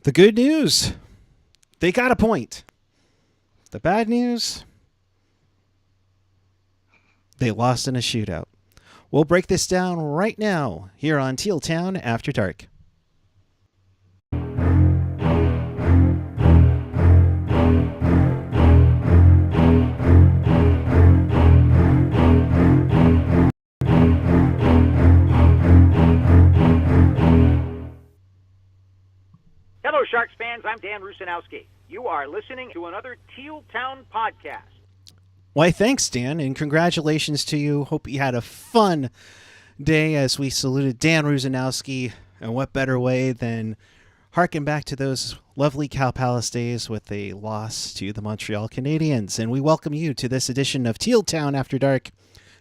The good news, they got a point. The bad news, they lost in a shootout. We'll break this down right now here on Teal Town After Dark. Hello, Sharks fans. I'm Dan Rusanowski. You are listening to another Teal Town podcast. Why, thanks, Dan, and congratulations to you. Hope you had a fun day as we saluted Dan Rusanowski. And what better way than harken back to those lovely Cow Palace days with a loss to the Montreal Canadiens. And we welcome you to this edition of Teal Town After Dark.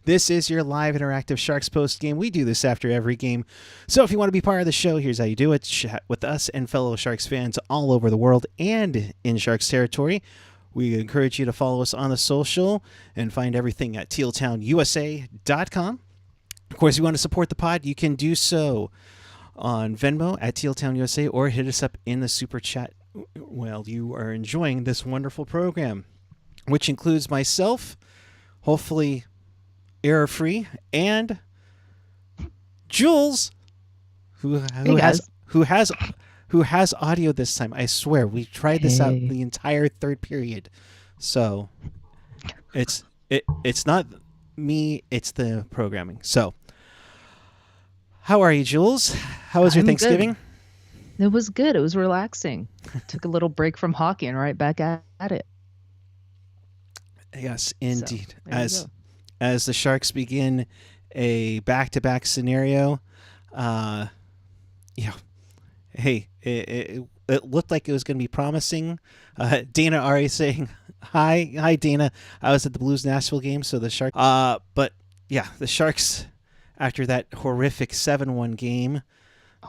This is your live interactive Sharks post game. We do this after every game. So if you want to be part of the show, here's how you do it. Chat with us and fellow Sharks fans all over the world and in Sharks territory. We encourage you to follow us on the social and find everything at tealtownusa.com. Of course, if you want to support the pod, you can do so on Venmo at tealtownusa or hit us up in the super chat while you are enjoying this wonderful program, which includes myself, hopefully error-free, and Jules, who has audio this time. I swear, we tried this out the entire third period, so it's not me, it's the programming. So, how are you, Jules? How was your Thanksgiving? Good. It was good. It was relaxing. Took a little break from hockey and right back at it. Yes, indeed. So, as the Sharks begin a back-to-back scenario, hey, it looked like it was going to be promising. Dana already saying, hi, Dana. I was at the Blues Nashville game, so the Sharks. But yeah, the Sharks, after that horrific 7-1 game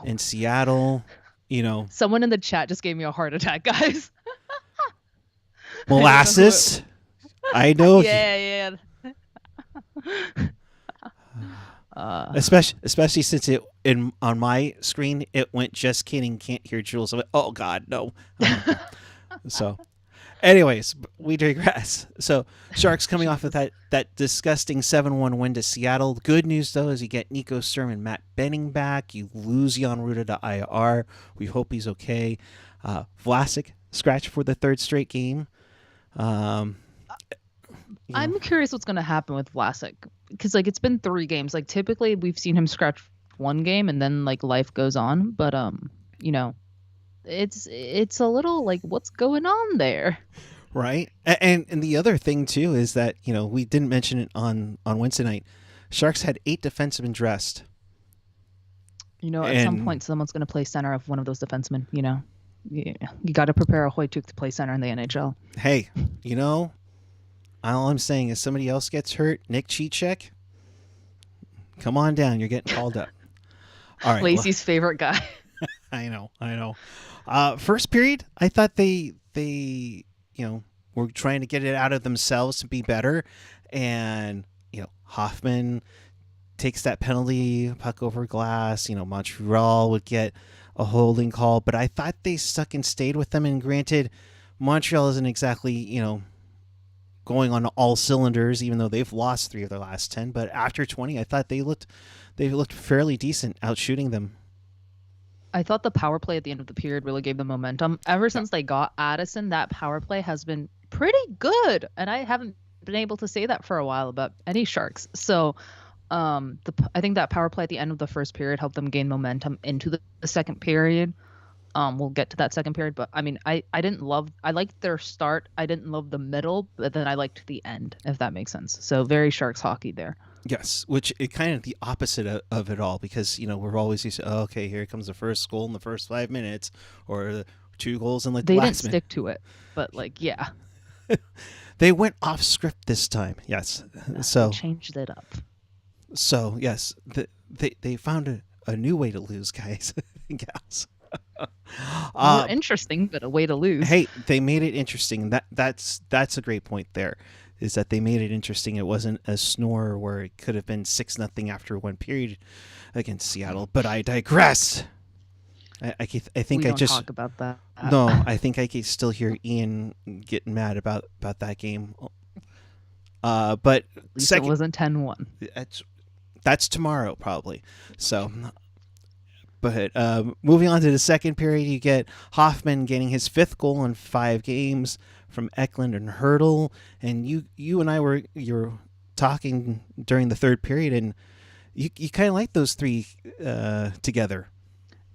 in Seattle, Someone in the chat just gave me a heart attack, guys. Molasses. I know. Yeah. Especially since on my screen it went just kidding, can't hear Jules. I went, oh God, no. So anyways, we digress. So Sharks coming off of that disgusting 7-1 win to Seattle. Good news though is you get Nico Sturm and Matt Benning back. You lose Jan Ruda to IR. We hope he's okay. Vlasic scratched for the third straight game. I'm curious what's going to happen with Vlasic because it's been 3 games. Typically we've seen him scratch 1 game and then life goes on. But it's a little what's going on there, right? And the other thing too is that we didn't mention it on Wednesday night. Sharks had 8 defensemen dressed. At some point someone's going to play center of one of those defensemen. You got to prepare a Hoytuk to play center in the NHL. Hey, all I'm saying is somebody else gets hurt. Nick Cheechek, come on down. You're getting called up. All right, Lacey's favorite guy. I know. First period, I thought they were trying to get it out of themselves to be better, and Hoffman takes that penalty, puck over glass. Montreal would get a holding call, but I thought they stuck and stayed with them. And granted, Montreal isn't exactly going on all cylinders, even though they've lost 3 of their last 10. But after 20, I thought they looked fairly decent, out shooting them. I thought the power play at the end of the period really gave them momentum. Ever since they got Addison, that power play has been pretty good, and I haven't been able to say that for a while about any Sharks. So I think that power play at the end of the first period helped them gain momentum into the second period. We'll get to that second period, but I liked their start. I didn't love the middle, but then I liked the end, if that makes sense. So very Sharks hockey there. Yes, which is kind of the opposite of it all, because we're always used to, okay, here comes the first goal in the first 5 minutes, or the 2 goals in the last minute. They didn't stick to it, but yeah. They went off script this time. Yes, so they changed it up. So yes, they found a new way to lose, guys and gals. More interesting, but a way to lose. Hey, they made it interesting. That's a great point there, is that they made it interesting. It wasn't a snore where it could have been 6-0 after 1 period against Seattle, but I digress. I think we I don't just talk about that. no. I think I can still hear Ian getting mad about that game. But At least second, it wasn't 10-1. that's tomorrow probably. So, but moving on to the second period, you get Hoffman getting his 5th goal in 5 games from Eklund and Hurdle, and you and I were talking during the third period, and you kind of like those three together.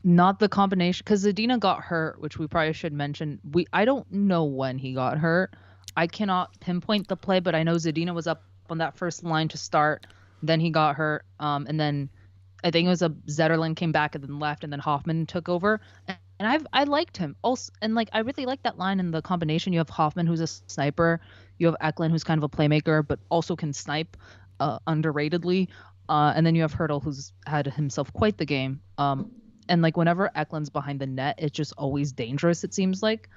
Not the combination, because Zadina got hurt, which we probably should mention. I don't know when he got hurt. I cannot pinpoint the play, but I know Zadina was up on that first line to start. Then he got hurt, and then I think it was Zetterlund came back and then left, and then Hoffman took over. And I liked him also, and like I really like that line in the combination. You have Hoffman, who's a sniper. You have Eklund, who's kind of a playmaker, but also can snipe, underratedly. And then you have Hurdle, who's had himself quite the game. And like whenever Eklund's behind the net, it's just always dangerous. It seems like,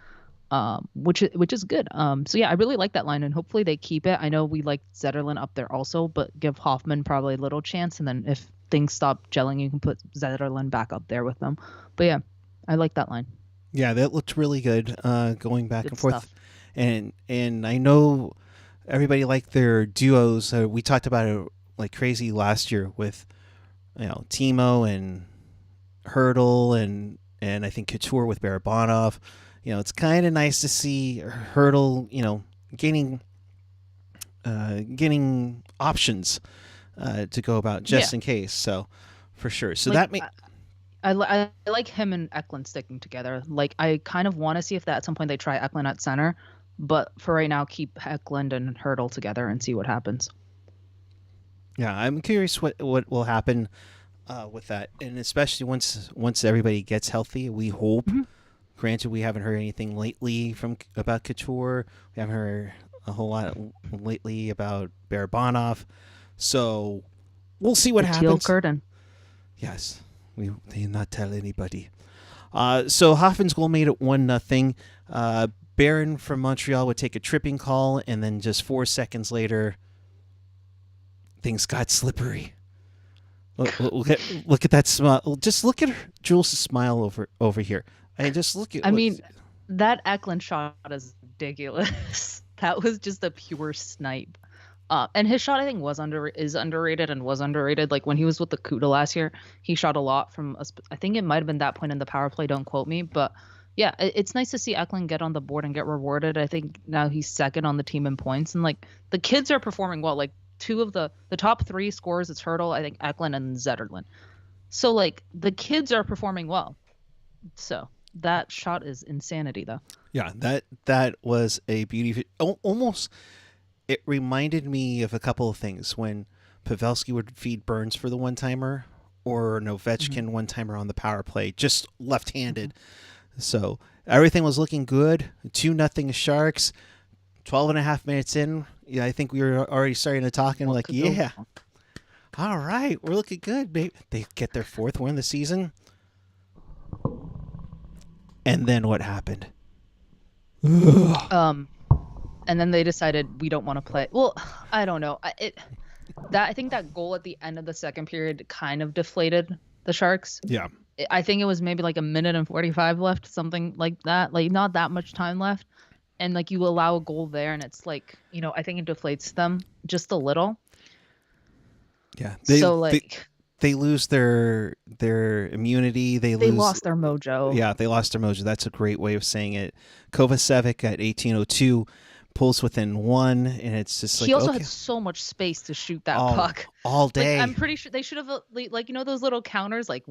which is good. So yeah, I really like that line, and hopefully they keep it. I know we like Zetterlund up there also, but give Hoffman probably a little chance, and then if things stop gelling, you can put Zetterlund back up there with them. But yeah, I like that line. Yeah, that looked really good, going back Good and forth. stuff. And I know everybody liked their duos. We talked about it like crazy last year with Timo and Hurdle and I think Couture with Barabanov. It's kind of nice to see Hurdle, gaining options to go about just in case. So for sure. So Like, that I like him and Eklund sticking together. Like I kind of want to see if that at some point they try Eklund at center, but for right now, keep Eklund and Hurdle together and see what happens. Yeah, I'm curious what will happen with that, and especially once everybody gets healthy. We hope. Mm-hmm. Granted, we haven't heard anything lately about Couture. We haven't heard a whole lot lately about Barabanov. So we'll see what The happens. Teal curtain. Yes, they did not tell anybody. So Hoffman's goal made it 1-0. Barron from Montreal would take a tripping call, and then just 4 seconds later, things got slippery. Look at that smile. Just look at Jules' smile over here. I just look at. I mean, that Eklund shot is ridiculous. That was just a pure snipe. And his shot, I think, is underrated and was underrated. Like when he was with the Cuda last year, he shot a lot from. I think it might have been that point in the power play. Don't quote me, but yeah, it's nice to see Eklund get on the board and get rewarded. I think now he's second on the team in points, and like the kids are performing well. Like two of the top 3 scorers, it's Hurdle, I think Eklund and Zetterlund. So like the kids are performing well. So that shot is insanity, though. Yeah, that was a beauty. Almost, it reminded me of a couple of things when Pavelski would feed Burns for the one-timer, or an Ovechkin one-timer on the power play, just left-handed. So everything was looking good. 2-0 Sharks. 12.5 minutes in, yeah, I think we were already starting to talk, and like, yeah, all right, we're looking good, babe. They get their 4th win of the season. And then what happened? And then they decided we don't want to play. Well, I don't know. I think that goal at the end of the second period kind of deflated the Sharks. Yeah. I think it was maybe like 1:45 left, something like that. Like not that much time left. And like you allow a goal there, and it's like, I think it deflates them just a little. Yeah. They lose their immunity. They lost their mojo. Yeah, they lost their mojo. That's a great way of saying it. Kovacevic at 18:02 pulls within 1, and it's just like, he also had so much space to shoot that puck all day. Like, I'm pretty sure they should have those little counters, like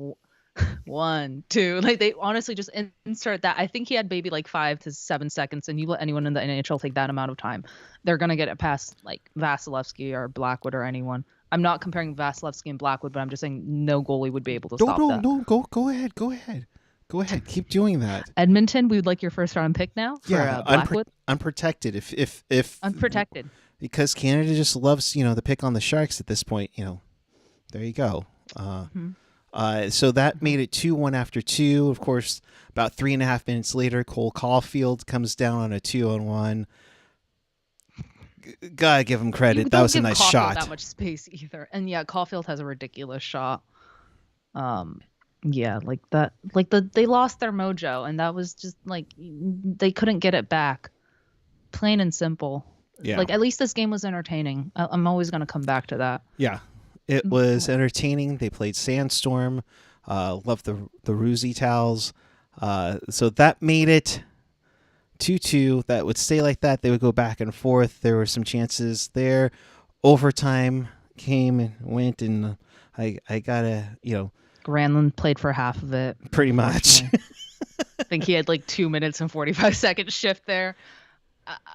1, 2. Like they honestly just insert that. I think he had maybe like 5 to 7 seconds, and you let anyone in the NHL take that amount of time, they're gonna get it past like Vasilevsky or Blackwood or anyone. I'm not comparing Vasilevsky and Blackwood, but I'm just saying no goalie would be able to stop that. No, go ahead. Keep doing that. Edmonton, we would like your first round pick now for Blackwood. Unprotected. If unprotected. Because Canada just loves, the pick on the Sharks at this point. There you go. So that made it 2-1 after 2. Of course, about 3.5 minutes later, Cole Caulfield comes down on a 2-on-1. Gotta give him credit. That was a nice shot. That much space either, and yeah, Caulfield has a ridiculous shot. Yeah, like that, they lost their mojo, and that was just like they couldn't get it back. Plain and simple. Yeah. Like, at least this game was entertaining. I'm always gonna come back to that. Yeah. It was entertaining. They played Sandstorm. Love the Roosie towels. So that made it 2-2. That would stay like that. They would go back and forth. There were some chances there. Overtime came and went, and I gotta, Granlund played for half of it. pretty much. I think he had like 2 minutes and 45 second shift there.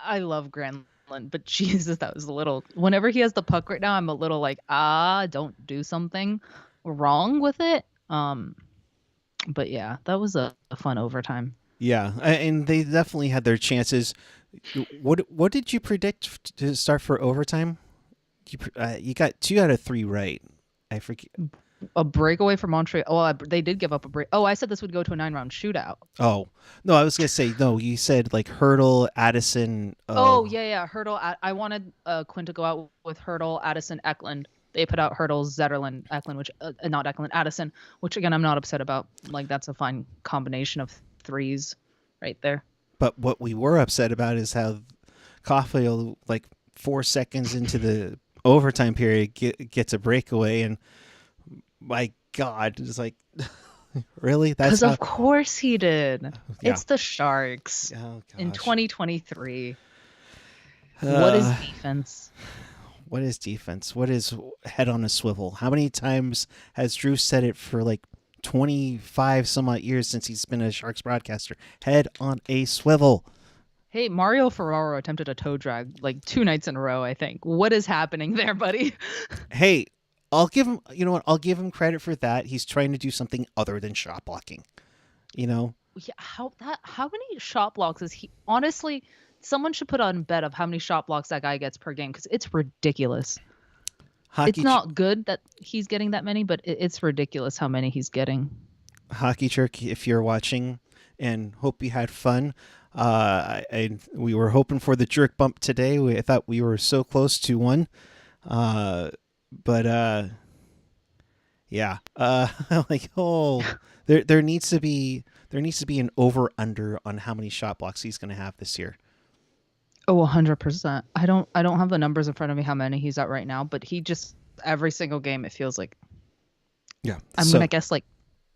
I love Granlund, but Jesus, that was a little. Whenever he has the puck right now, I'm a little like, don't do something wrong with it. But yeah, that was a fun overtime. Yeah, and they definitely had their chances. What did you predict to start for overtime? You got 2 out of 3 right. I forget. A breakaway for Montreal. Oh, they did give up a break. Oh, I said this would go to a 9-round shootout. Oh, no, I was going to say, no, you said like Hurdle, Addison. Oh, yeah. Hurdle. I wanted Quinn to go out with Hurdle, Addison, Eklund. They put out Hurdle, Zetterlund, Eklund, which not Eklund, Addison, which again, I'm not upset about. Like, that's a fine combination of threes right there. But what we were upset about is how Caulfield, like 4 seconds into the overtime period, gets a breakaway, and my God, it's like, really? That's because of course he did. Yeah. It's the Sharks in 2023. What is defense? What is defense? What is head on a swivel? How many times has Drew said it for like 25 some odd years since he's been a Sharks broadcaster? Head on a swivel. Hey, Mario Ferraro attempted a toe drag like 2 nights in a row, I think. What is happening there, buddy? Hey, I'll give him, you know what? I'll give him credit for that. He's trying to do something other than shot blocking. Yeah, how many shot blocks is he? Honestly, someone should put on a bet of how many shot blocks that guy gets per game, because it's ridiculous. It's not good that he's getting that many, but it's ridiculous how many he's getting. Hockey Jerk, if you're watching, and hope you had fun. We were hoping for the jerk bump today. I thought we were so close to one. But yeah, like, there needs to be an over under on how many shot blocks he's going to have this year. Oh, 100%. I don't have the numbers in front of me how many he's at right now, but he just every single game it feels like. Yeah, I'm gonna guess like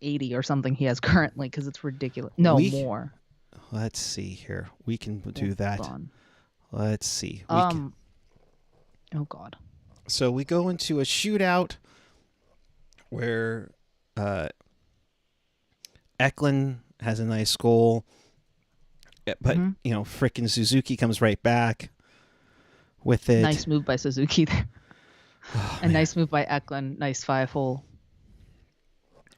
80 or something he has currently, because it's ridiculous. No, more. Let's see here. We can do that. Let's see. Oh God. So we go into a shootout where Eklund has a nice goal, but frickin' Suzuki comes right back with it. Nice move by Suzuki there. Nice move by Eklund. Nice 5-hole.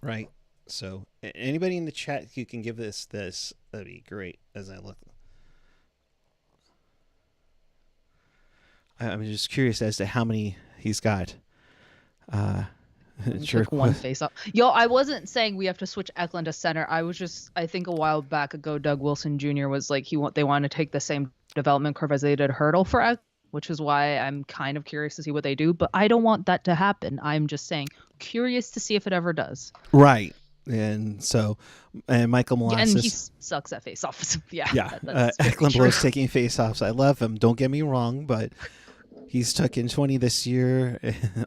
Right. So anybody in the chat who can give this, that'd be great. As I look, I'm just curious as to how many he's got. Took one face off. Yo, I wasn't saying we have to switch Eklund to center. I think a while back ago, Doug Wilson Jr. was like they want to take the same development curve as they did Hurdle for Eklund, which is why I'm kind of curious to see what they do. But I don't want that to happen. I'm just saying, curious to see if it ever does. Right. And so, Michael Molasses. And he sucks at faceoffs. Yeah. Eklund blows taking faceoffs. I love him. Don't get me wrong, but he's taken 20 this year,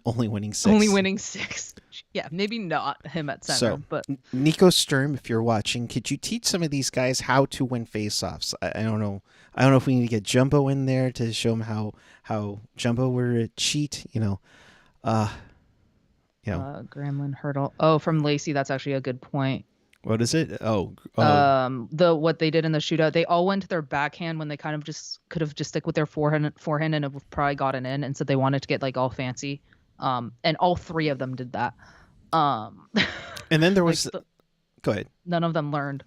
only winning 6. Yeah, maybe not him at center. But Nico Sturm, if you're watching, could you teach some of these guys how to win faceoffs? I don't know. I don't know if we need to get Jumbo in there to show him how Jumbo were to cheat. Gramlin Hurdle. Oh, from Lacey, that's actually a good point. What is it? What they did in the shootout, they all went to their backhand when they kind of just could have just stick with their forehand and it would probably gotten in, and so they wanted to get like all fancy. And all 3 of them did that. And then there was go ahead. None of them learned.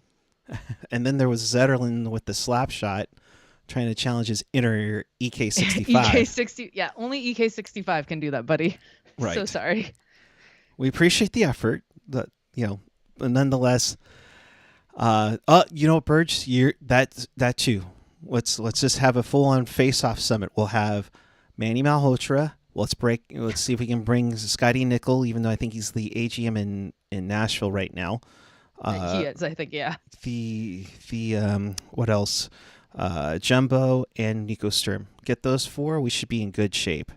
And then there was Zetterlund with the slap shot, trying to challenge his inner EK65. EK60, yeah, only EK65 can do that, buddy. Right. So sorry. We appreciate the effort, but but nonetheless, Burge, that too. Let's just have a full-on face-off summit. We'll have Manny Malhotra, Let's see if we can bring Scotty Nickel, even though I think he's the AGM in Nashville right now. He is, I think, yeah. The what else? Jumbo and Nico Sturm. Get those 4. We should be in good shape.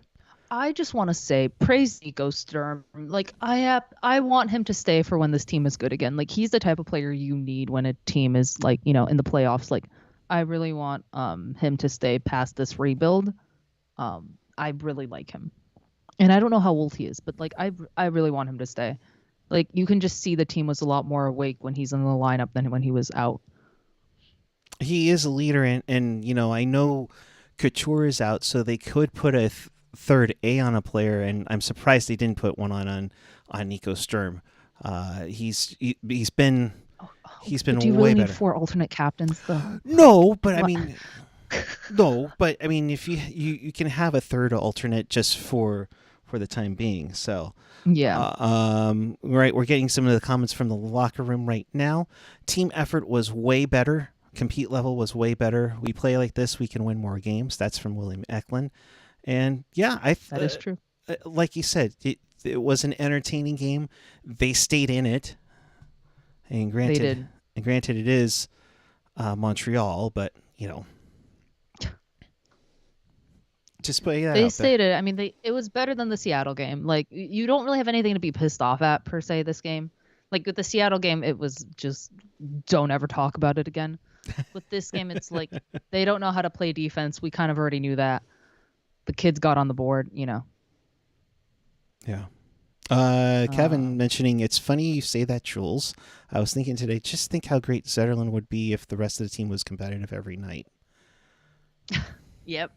I just want to say, praise Nico Sturm. Like, I want him to stay for when this team is good again. Like, he's the type of player you need when a team is, like, you know, in the playoffs. Like, I really want him to stay past this rebuild. I really like him. And I don't know how old he is, but, like, I really want him to stay. Like, you can just see the team was a lot more awake when he's in the lineup than when he was out. He is a leader, and you know, I know Couture is out, so they could put a third A on a player, and I'm surprised they didn't put one on Nico Sturm. He's been do you way really need better. 4 alternate captains, though? No, but I mean, if you can have a third alternate just for the time being. So yeah, right, we're getting some of the comments from the locker room right now. Team effort was way better. Compete level was way better. We play like this, we can win more games. That's from William Eklund. And yeah, that is true. Like you said, it was an entertaining game. They stayed in it. And granted, it is Montreal, but you know, just put that They out stated. I mean, it was better than the Seattle game. Like, you don't really have anything to be pissed off at per se this game. Like with the Seattle game, it was just don't ever talk about it again. With this game, it's like they don't know how to play defense. We kind of already knew that. The kids got on the board, you know. Yeah. Kevin mentioning, it's funny you say that, Jules. I was thinking today, just think how great Zetterlund would be if the rest of the team was competitive every night. Yep.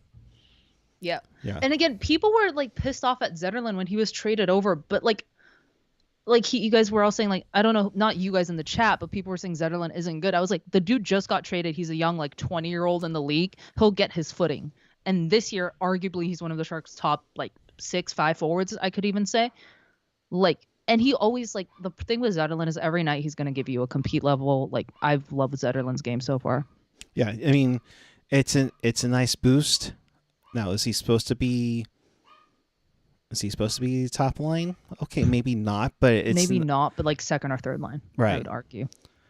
Yeah. And again, people were like pissed off at Zetterlund when he was traded over, but like you guys were all saying, like, I don't know, not you guys in the chat, but people were saying Zetterlund isn't good. I was like, the dude just got traded. He's a young, like 20-year-old in the league. He'll get his footing. And this year, arguably, he's one of the Sharks' top like 6-5 forwards, I could even say. Like, and he always, like, the thing with Zetterlund is every night he's going to give you a compete level. Like, I've loved Zetterlund's game so far. Yeah, I mean, it's a nice boost. Now, is he supposed to be top line? Okay, maybe not, but it's maybe not, but like second or third line, right? I would argue.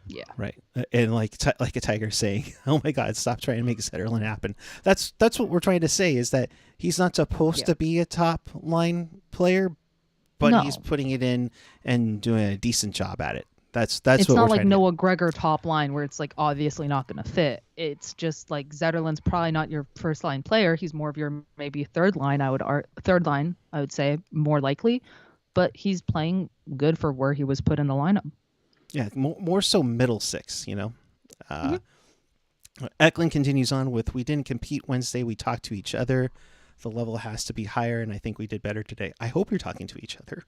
Yeah, right. And like a Tiger saying, "Oh my God, stop trying to make Zetterlund happen." That's what we're trying to say, is that he's not supposed to be a top line player, but he's putting it in and doing a decent job at it. That's it's what not we're like trying Noah Gregor top line where it's like obviously not going to fit. It's just like Zetterlund's probably not your first line player. He's more of your maybe third line. I would say more likely, but he's playing good for where he was put in the lineup. Yeah, more so middle six, you know. Eklund continues on with, we didn't compete Wednesday. We talked to each other. The level has to be higher, and I think we did better today. I hope you're talking to each other.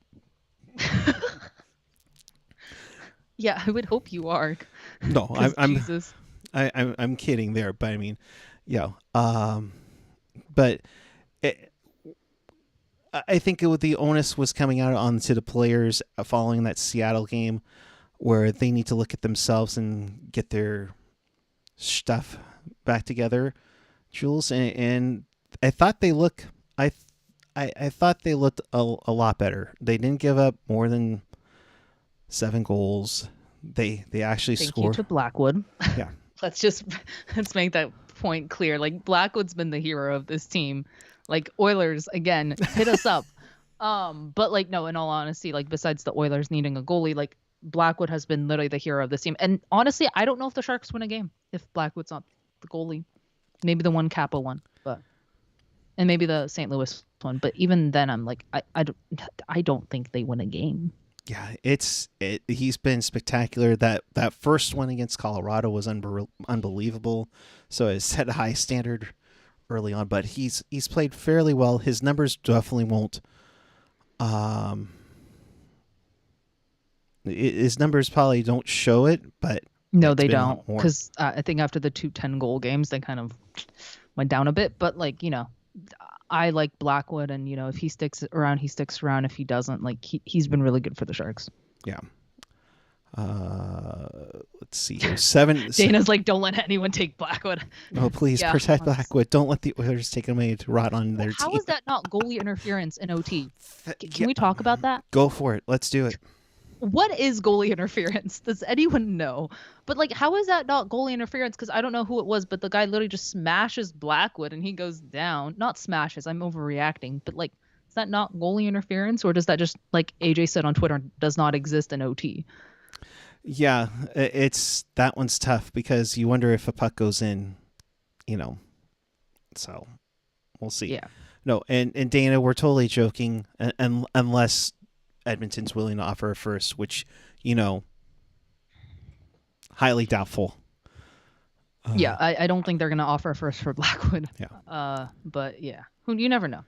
Yeah, I would hope you are. No, Jesus. I'm kidding there, but I mean, yeah. But I think the onus was coming out onto the players following that Seattle game, where they need to look at themselves and get their stuff back together, Jules. And I thought they look. I thought they looked a lot better. They didn't give up more than 7 goals. They actually scored. Thank you to Blackwood. Yeah. let's make that point clear. Like, Blackwood's been the hero of this team. Like, Oilers, again, hit us up. But like, no, in all honesty, like, besides the Oilers needing a goalie, like, Blackwood has been literally the hero of this team. And honestly, I don't know if the Sharks win a game if Blackwood's not the goalie. Maybe the one Kappa one, and maybe the St. Louis one. But even then, I'm like, I don't think they win a game. Yeah, he's been spectacular. That first one against Colorado was unbelievable. So it set a high standard early on, but he's played fairly well. His numbers definitely won't. His numbers probably don't show it, but no, they don't, because I think after the 2 10-goal games, they kind of went down a bit. But like, you know, I like Blackwood, and you know, if he sticks around, he sticks around. If he doesn't, like, he's been really good for the Sharks. Yeah. Let's let's see here. 7. Dana's like, don't let anyone take Blackwood. Oh, please protect Blackwood. Don't let the Oilers take him away to rot on their team. How is that not goalie interference in OT? Can we talk about that? Go for it. Let's do it. What is goalie interference? Does anyone know? But like, how is that not goalie interference? Because I don't know who it was, but the guy literally just smashes Blackwood and he goes down. Not smashes. I'm overreacting. But like, is that not goalie interference, or does that just, like AJ said on Twitter, does not exist in OT? Yeah, that one's tough because you wonder if a puck goes in, So we'll see. Yeah. No, and Dana, we're totally joking, unless Edmonton's willing to offer a first, which, highly doubtful. Yeah, I don't think they're going to offer a first for Blackwood. Yeah. But yeah, you never know.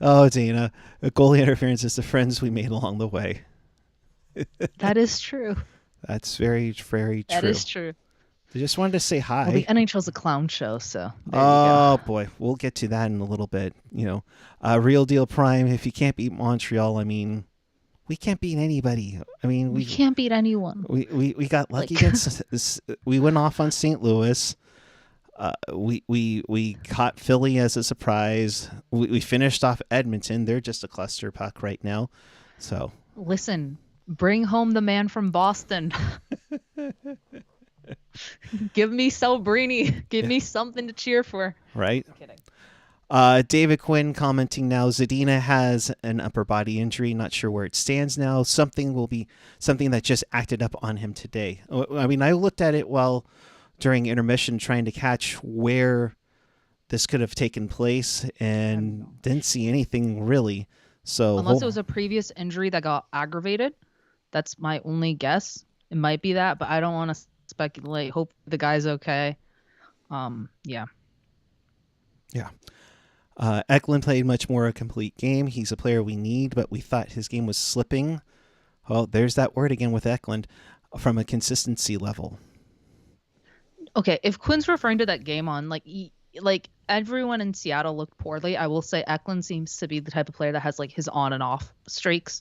Oh, Dana, goalie interference is the friends we made along the way. That is true. That's very, very true. That is true. I just wanted to say hi. Well, the NHL's a clown show, so there you oh go. Boy, we'll get to that in a little bit. Real Deal Prime. If you can't beat Montreal, we can't beat anybody. We can't beat anyone. We got lucky against. We went off on St. Louis. We caught Philly as a surprise. We finished off Edmonton. They're just a cluster puck right now. So listen, bring home the man from Boston. Give me Celebrini. Give me something to cheer for. Right. I'm kidding. David Quinn commenting now. Zadina has an upper body injury. Not sure where it stands now. Something that just acted up on him today. I looked at it during intermission trying to catch where this could have taken place and didn't see anything really. So unless it was a previous injury that got aggravated, that's my only guess. It might be that, but I don't want to speculate. Hope the guy's okay. Yeah. Eklund played much more a complete game. He's a player we need, but we thought his game was slipping. Oh, there's that word again with Eklund, from a consistency level. Okay, if Quinn's referring to that game on, like everyone in Seattle looked poorly, I will say Eklund seems to be the type of player that has like his on and off streaks.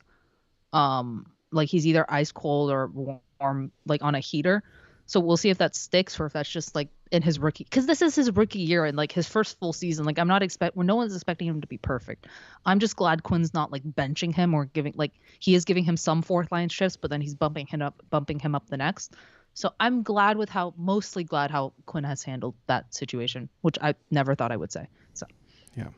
Like he's either ice cold or warm, like on a heater. So we'll see if that sticks or if that's just like in his rookie, because this is his rookie year and like his first full season. Like no one's expecting him to be perfect. I'm just glad Quinn's not like benching him or he is giving him some fourth line shifts, but then he's bumping him up the next. So I'm mostly glad how Quinn has handled that situation, which I never thought I would say. So yeah.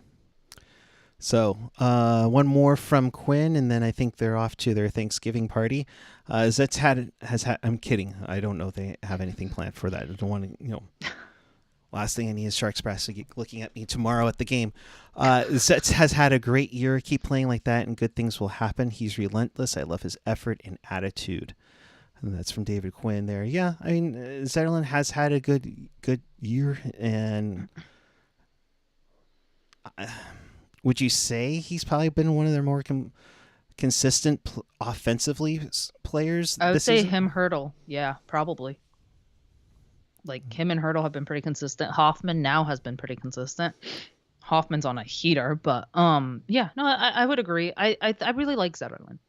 So one more from Quinn, and then I think they're off to their Thanksgiving party. Zets has had. I'm kidding. I don't know if they have anything planned for that. I don't want to. Last thing I need is Sharks Press looking at me tomorrow at the game. Zets has had a great year. Keep playing like that, and good things will happen. He's relentless. I love his effort and attitude. And that's from David Quinn there. Yeah, Zetterlund has had a good year, and would you say he's probably been one of their more consistent offensively players? I would say season? him, Hurdle. Yeah, probably. Like him and Hurdle have been pretty consistent. Hoffman now has been pretty consistent. Hoffman's on a heater, but yeah, no, I would agree. I really like Zetterlund.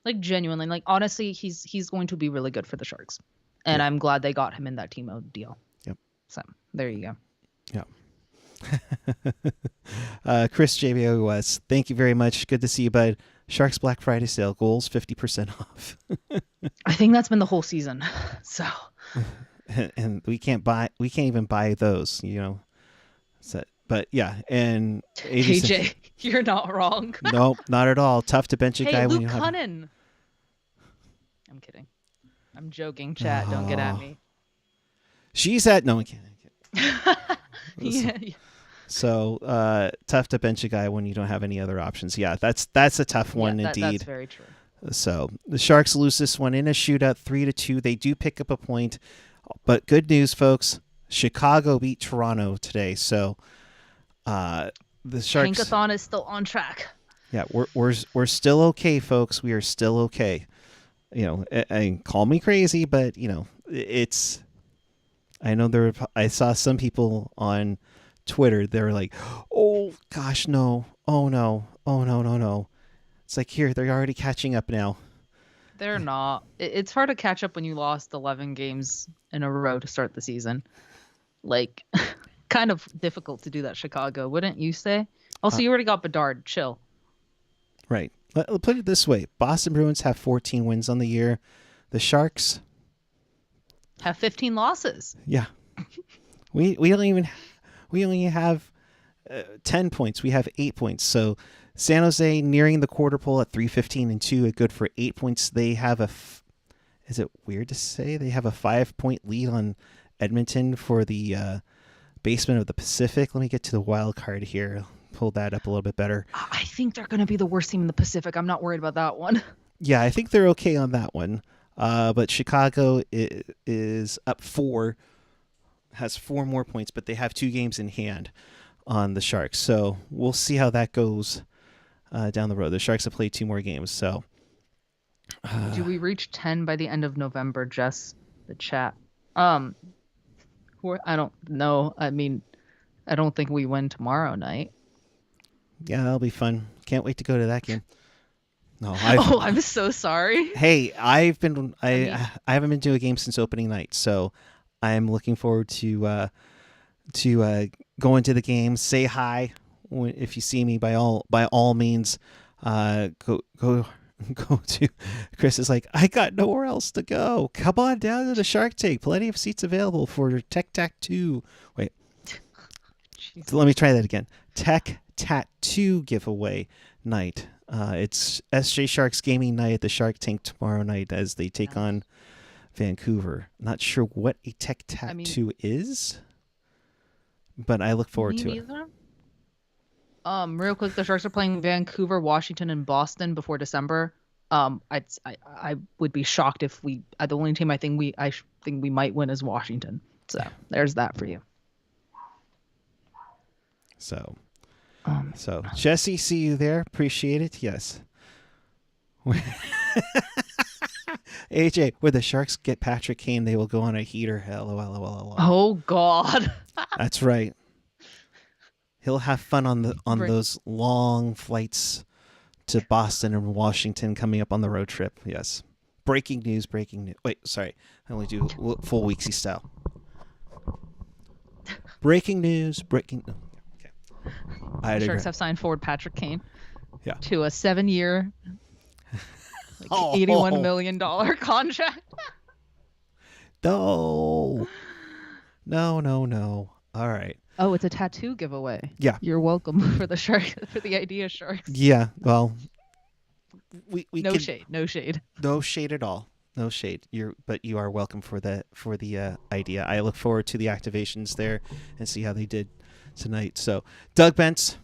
Like genuinely, like honestly, he's going to be really good for the Sharks, and I'm glad they got him in that team deal. Yep. So there you go. Yeah. Chris JBOS, thank you very much. Good to see you, bud. Sharks Black Friday sale, goals 50% off. I think that's been the whole season. So. And we can't even buy those, So, but yeah, and AJ, you're not wrong. No, not at all. Tough to bench a guy Luke when you have. Cunnin. I'm kidding. I'm joking. Chat, don't get at me. She's at no one can't. Yeah. So tough to bench a guy when you don't have any other options. Yeah, that's a tough one indeed. That's very true. So the Sharks lose this one in a shootout, 3-2. They do pick up a point, but good news, folks. Chicago beat Toronto today, so the Sharks. Tankathon is still on track. Yeah, we're still okay, folks. We are still okay. And call me crazy, but it's. I know I saw some people on Twitter. They're like, "Oh gosh, no! Oh no! Oh no! No! No!" It's like here they're already catching up now. They're not. It's hard to catch up when you lost 11 games in a row to start the season. Like, kind of difficult to do that, Chicago, wouldn't you say? Also, you already got Bedard. Chill. Right. Let's put it this way. Boston Bruins have 14 wins on the year. The Sharks Have 15 losses. Yeah, we only have 10 points. We have 8 points. So San Jose nearing the quarter pole at 3-15-2, good for 8 points. They have is it weird to say they have a 5-point lead on Edmonton for the basement of the Pacific? Let me get to the wild card here. Pull that up a little bit better. I think they're going to be the worst team in the Pacific. I'm not worried about that one. Yeah, I think they're okay on that one. But Chicago is up 4, has 4 more points, but they have 2 games in hand on the Sharks. So we'll see how that goes down the road. The Sharks have played 2 more games. So do we reach 10 by the end of November, Jess? The chat. I don't know. I mean, I don't think we win tomorrow night. Yeah, that'll be fun. Can't wait to go to that game. No, I'm so sorry. Hey, I haven't been to a game since opening night, so I'm looking forward to going to the game. Say hi if you see me. By all means, go to. Chris is like, I got nowhere else to go. Come on down to the Shark Tank. Plenty of seats available for Tech Tattoo. Wait, let me try that again. Tech Tattoo giveaway night. It's SJ Sharks gaming night at the Shark Tank tomorrow night as they take on Vancouver. Not sure what a Tech Tattoo is, but I look forward to it. Real quick, the Sharks are playing Vancouver, Washington, and Boston before December. I would be shocked if the only team I think we might win is Washington. So there's that for you. So Jesse, see you there. Appreciate it. Yes. AJ, where the Sharks get Patrick Kane, they will go on a heater. LOL. Oh God. That's right. He'll have fun on those long flights to Boston and Washington coming up on the road trip. Yes. Breaking news. Wait, sorry. I only do full weeksy style. Breaking news. The Sharks have signed forward Patrick Kane to a 7-year, $81 million contract. No. All right. Oh, it's a tattoo giveaway. Yeah. You're welcome for the idea Sharks. Yeah. Well, we no shade. No shade at all. No shade. But you are welcome for the idea. I look forward to the activations there and see how they did tonight. So, Doug Bentz,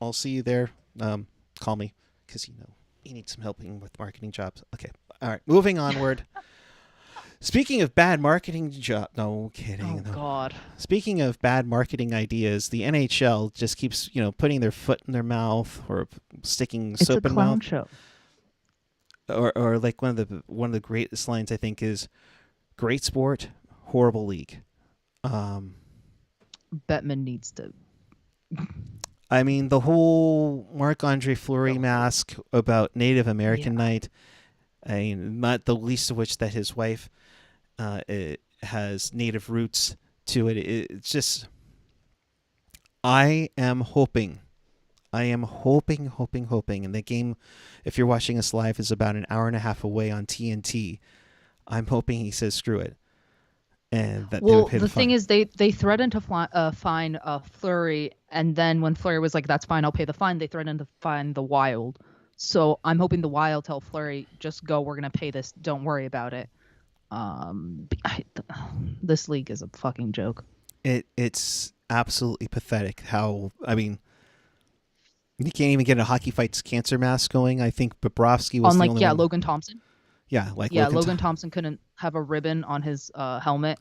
I'll see you there. Call me because you need some helping with marketing jobs. Okay. All right. Moving onward. Speaking of bad marketing job, no kidding. Oh God. Speaking of bad marketing ideas, the NHL just keeps putting their foot in their mouth or sticking soap in mouth. It's a clown show. Or like one of the greatest lines I think is, "Great sport, horrible league." Bettman needs to. I mean, the whole Marc-Andre Fleury mask about Native American night. I mean, not the least of which that his wife it has Native roots to it. It's just, I am hoping. And the game, if you're watching us live, is about an hour and a half away on TNT. I'm hoping he says screw it. And that the thing is, they threatened to fine Fleury, and then when Fleury was like, "That's fine, I'll pay the fine," they threatened to fine the Wild. So I'm hoping the Wild tell Fleury, "Just go. We're gonna pay this. Don't worry about it." This league is a fucking joke. It's absolutely pathetic. How you can't even get a Hockey Fights cancer mask going. I think Bobrovsky was the only one. Logan Thompson. Yeah, Logan Thompson couldn't have a ribbon on his helmet.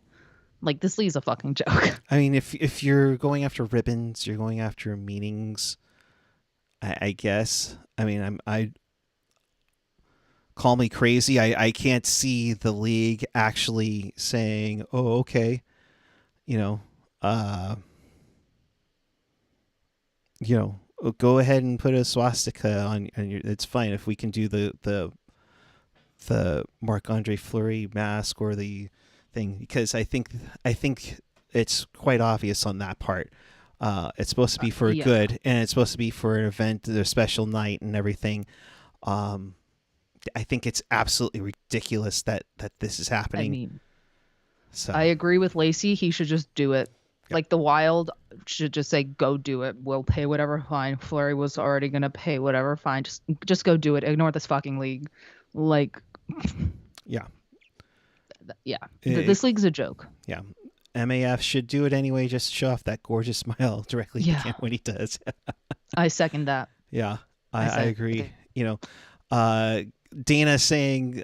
Like, this league's a fucking joke. I mean, if you're going after ribbons, you're going after meanings. I guess. I mean, I call me crazy. I can't see the league actually saying, "Oh, okay," go ahead and put a swastika on your. It's fine if we can do the the Marc-Andre Fleury mask or the thing, because I think it's quite obvious on that part. It's supposed to be for Yeah. good, and it's supposed to be for an event, a special night, and everything. I think it's absolutely ridiculous that this is happening. I mean, so I agree with Lacey. He should just do it. Yep. Like the Wild should just say, "Go do it. We'll pay whatever fine." Fleury was already gonna pay whatever fine. Just go do it. Ignore this fucking league. Like, yeah, yeah. This league's a joke. yeah. MAF should do it anyway. Just show off that gorgeous smile directly at the Yeah. camera when he does. I second that. Yeah, I second agree. it. You know, Dana saying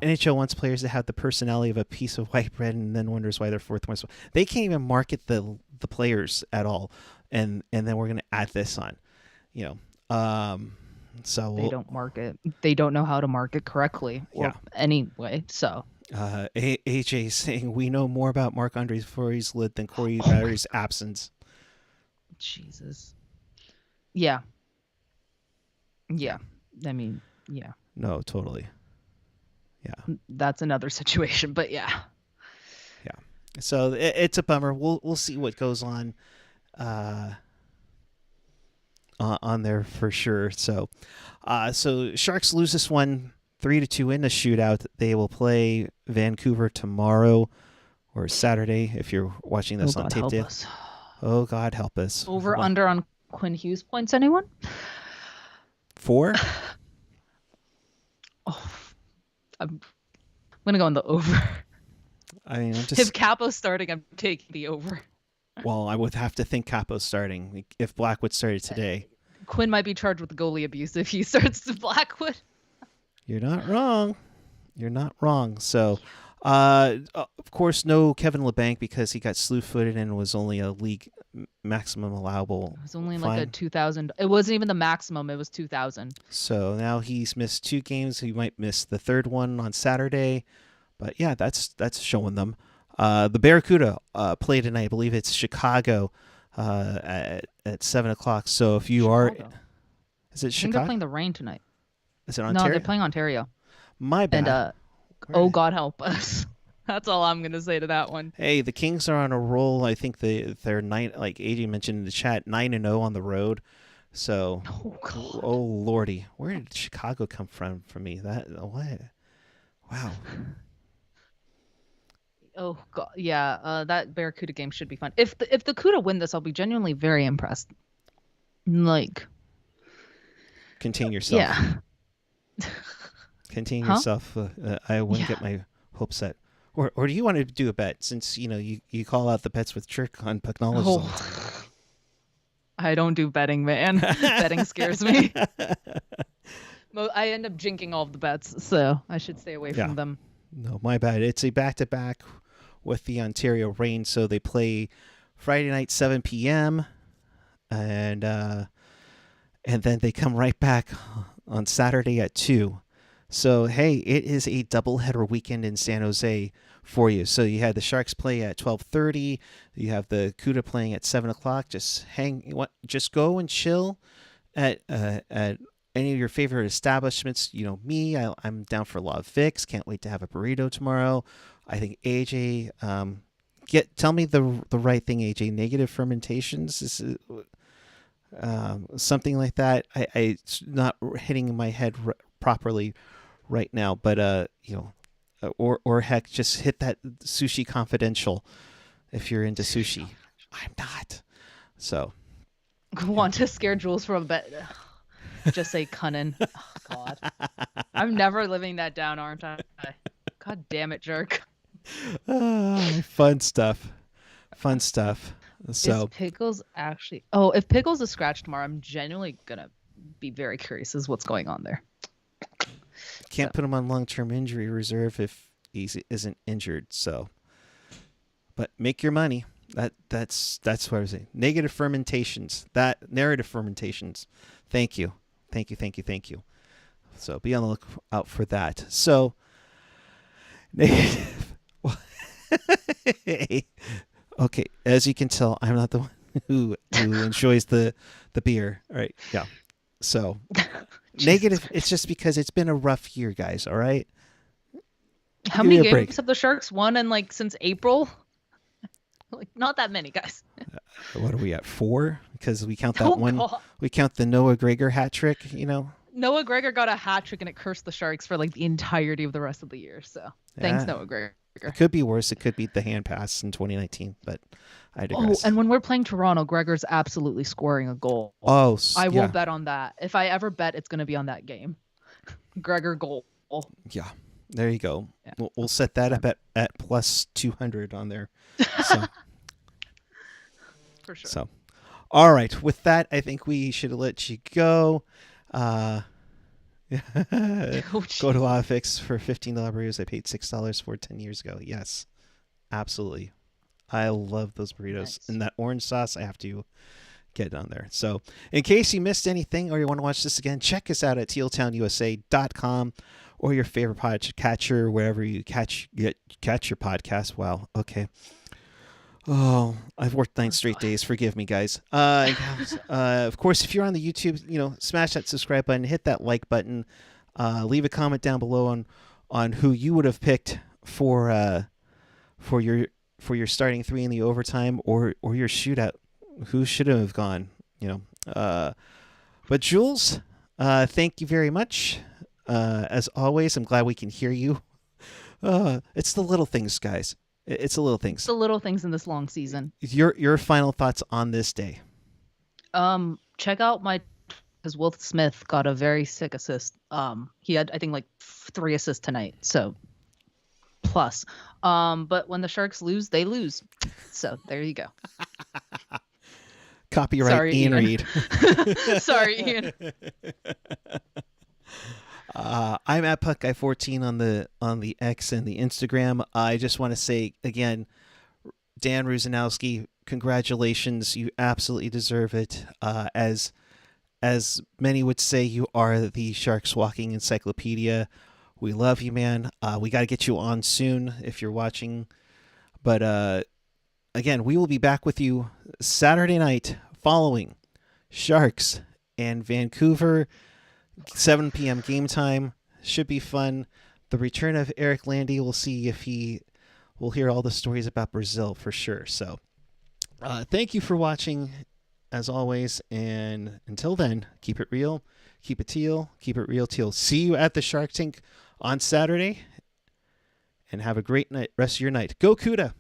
NHL wants players to have the personality of a piece of white bread, and then wonders why they're fourth most. They can't even market the players at all, and then we're gonna add this on. You know, so They don't market. They don't know how to market correctly or Yeah. anyway. So AJ saying we know more about Marc-Andre Fleury's lid than Corey Battery's absence. Jesus. Yeah. Yeah. I mean, yeah. No, totally. Yeah. That's another situation, but yeah. So it's a bummer. We'll see what goes on there for sure. So Sharks lose this one 3-2 in the shootout. They will play Vancouver tomorrow or Saturday if you're watching this on God tape. help Dale. us. Oh God, help us. Over under on Quinn Hughes points, anyone? 4? I'm gonna go on the over. I mean, I'm If just. Capo's starting, I'm taking the over. Well, I would have to think Capo's starting if Blackwood started today. Quinn might be charged with goalie abuse if he starts to Blackwood. You're not wrong. You're not wrong. So, of course, no Kevin LeBanc because he got slew-footed and was only a league maximum allowable. It was only fine. like a 2,000. It wasn't even the maximum. It was 2,000. So now he's missed 2 games. He might miss the third one on Saturday. But yeah, that's showing them. The Barracuda play tonight. I believe it's Chicago at 7:00. So if you are, Chicago. is it I think they're Chicago? playing the Rain tonight. Is it No, Ontario? they're playing Ontario. My bad. And Where oh is- God help us. That's all I'm gonna say to that one. Hey, the Kings are on a roll. I think they're 9, like AJ mentioned in the chat, 9-0 on the road. So, Oh God. oh lordy, where did Chicago come from for me? That what? Wow. Oh God. Yeah. That Barracuda game should be fun. If the Cuda win this, I'll be genuinely very impressed. Like. Contain yourself. Yeah. Contain Huh? yourself. I wouldn't Yeah. get my hopes set. Or do you want to do a bet since you call out the bets with Trick on Pucknology? all the time? Oh. I don't do betting, man. Betting scares me. I end up jinking all of the bets, so I should stay away Yeah. from them. No, my bad. It's a back-to-back with the Ontario Reign, so they play Friday night 7 p.m. and then they come right back on Saturday at 2. So hey, it is a doubleheader weekend in San Jose for you. So you had the Sharks play at 12:30. You have the Cuda playing at 7:00. Just go and chill at any of your favorite establishments. You know me, I'm down for a lot of Vicks. Can't wait to have a burrito tomorrow. I think AJ, tell me the right thing, AJ. Negative fermentations is something like that. It's not hitting my head properly right now, but or heck, just hit that Sushi Confidential if you're into sushi. I'm not. So Want to scare Jules from a bet? Just say cunnin'. Oh, God. I'm never living that down, aren't I? God damn it, jerk. Fun stuff. Fun stuff. So Is Pickles actually... Oh, if Pickles is scratched tomorrow, I'm genuinely going to be very curious as what's going on there. can't put him on long-term injury reserve if he isn't injured. So, but make your money. That's what I was saying. Negative fermentations. That narrative fermentations. Thank you. So be on the lookout for that. So negative. Okay, as you can tell, I'm not the one who enjoys the beer. All right, yeah. So negative. It's just because it's been a rough year, guys. All right. How Give me many a break. games have the Sharks won in like since April? Like not that many, guys. What are we at, 4? Because we count that Oh one. God. We count the Noah Gregor hat trick. Noah Gregor got a hat trick and it cursed the Sharks for like the entirety of the rest of the year. So thanks, Yeah. Noah Gregor. It could be worse. It could be the hand pass in 2019. But I Oh, digress. and when we're playing Toronto, Gregor's absolutely scoring a goal. Oh, I yeah. will bet on that. If I ever bet, it's going to be on that game. Gregor goal. Yeah. There you go. Yeah. We'll set that up at plus 200 on there. So. For sure. So, all right. With that, I think we should let you go. Go to Ofix for $15 burritos. I paid $6 for 10 years ago. Yes, absolutely. I love those burritos. Nice. And that orange sauce, I have to get on there. So, in case you missed anything or you want to watch this again, check us out at tealtownusa.com or your favorite podcatcher, wherever you catch your podcast. Wow. Okay. Oh, I've worked 9 straight days. Forgive me, guys. Of course, if you're on the YouTube, smash that subscribe button, hit that like button, leave a comment down below on who you would have picked for your starting 3 in the overtime or your shootout. Who should have gone? But Jules, thank you very much. As always, I'm glad we can hear you. It's the little things, guys. It's the little things. It's the little things in this long season. Your final thoughts on this day? Check out because Will Smith got a very sick assist. He had, I think, like 3 assists tonight. So plus. But when the Sharks lose, they lose. So there you go. Copyright Sorry, Ian Reed. Sorry, Ian. I'm at Puckguy14 on the X and the Instagram. I just want to say again, Dan Rusanowski, congratulations! You absolutely deserve it. As many would say, you are the Sharks walking encyclopedia. We love you, man. We got to get you on soon if you're watching. But again, we will be back with you Saturday night following Sharks and Vancouver. 7 p.m. game time. Should be fun. The return of Eric Landy. We'll see if he will hear all the stories about Brazil for sure. So thank you for watching as always. And until then, keep it real. Keep it teal. Keep it real teal. See you at the Shark Tank on Saturday. And have a great night. Rest of your night. Go Cuda.